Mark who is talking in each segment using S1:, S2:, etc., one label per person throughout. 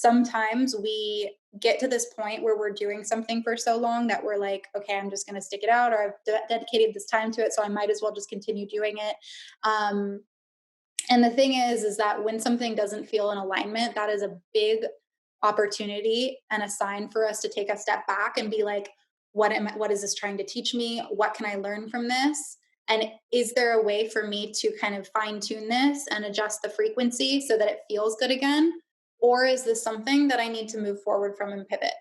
S1: sometimes we get to this point where we're doing something for so long that we're like, okay, I'm just going to stick it out, or I've dedicated this time to it, so I might as well just continue doing it. Um, and the thing is that when something doesn't feel in alignment, that is a big opportunity and a sign for us to take a step back and be like, what is this trying to teach me? What can I learn from this? And is there a way for me to kind of fine tune this and adjust the frequency so that it feels good again? Or is this something that I need to move forward from and pivot?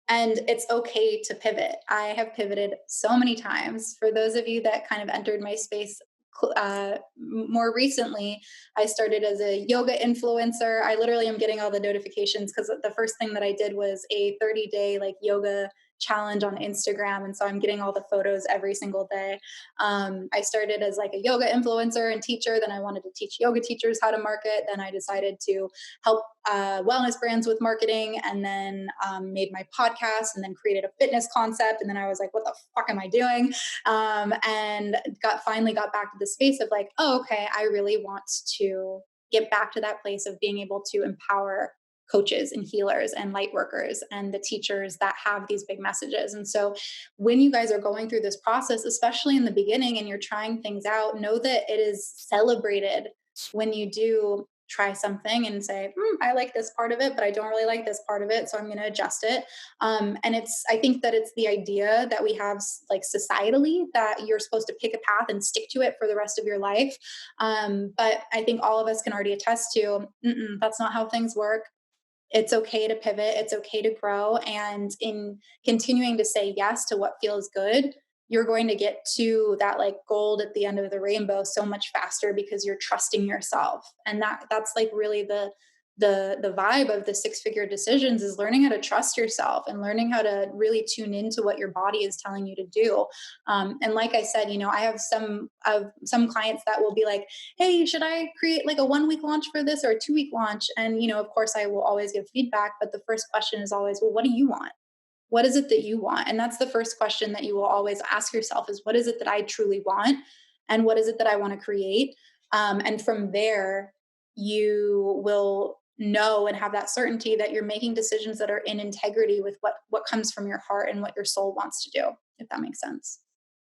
S1: And it's okay to pivot. I have pivoted so many times. For those of you that kind of entered my space more recently, I started as a yoga influencer. I literally am getting all the notifications because the first thing that I did was a 30-day like yoga challenge on Instagram. And so I'm getting all the photos every single day. I started as like a yoga influencer and teacher. Then I wanted to teach yoga teachers how to market. Then I decided to help wellness brands with marketing, and then made my podcast, and then created a fitness concept. And then I was like, what the fuck am I doing? And finally got back to the space of like, oh, okay, I really want to get back to that place of being able to empower coaches and healers and light workers and the teachers that have these big messages. And so when you guys are going through this process, especially in the beginning, and you're trying things out, know that it is celebrated when you do try something and say, I like this part of it, but I don't really like this part of it, so I'm going to adjust it. And I think that it's the idea that we have like societally that you're supposed to pick a path and stick to it for the rest of your life. But I think all of us can already attest to, that's not how things work. It's okay to pivot. It's okay to grow. And in continuing to say yes to what feels good, you're going to get to that like gold at the end of the rainbow so much faster because you're trusting yourself. And that's like really the vibe of the six-figure decisions, is learning how to trust yourself and learning how to really tune into what your body is telling you to do. And like I said, I have some clients that will be like, hey, should I create like a 1 week launch for this or a 2 week launch? And of course I will always give feedback, but the first question is always, well, what do you want? What is it that you want? And that's the first question that you will always ask yourself, is what is it that I truly want? And what is it that I want to create? And from there, you will know and have that certainty that you're making decisions that are in integrity with what comes from your heart and what your soul wants to do, if that makes sense.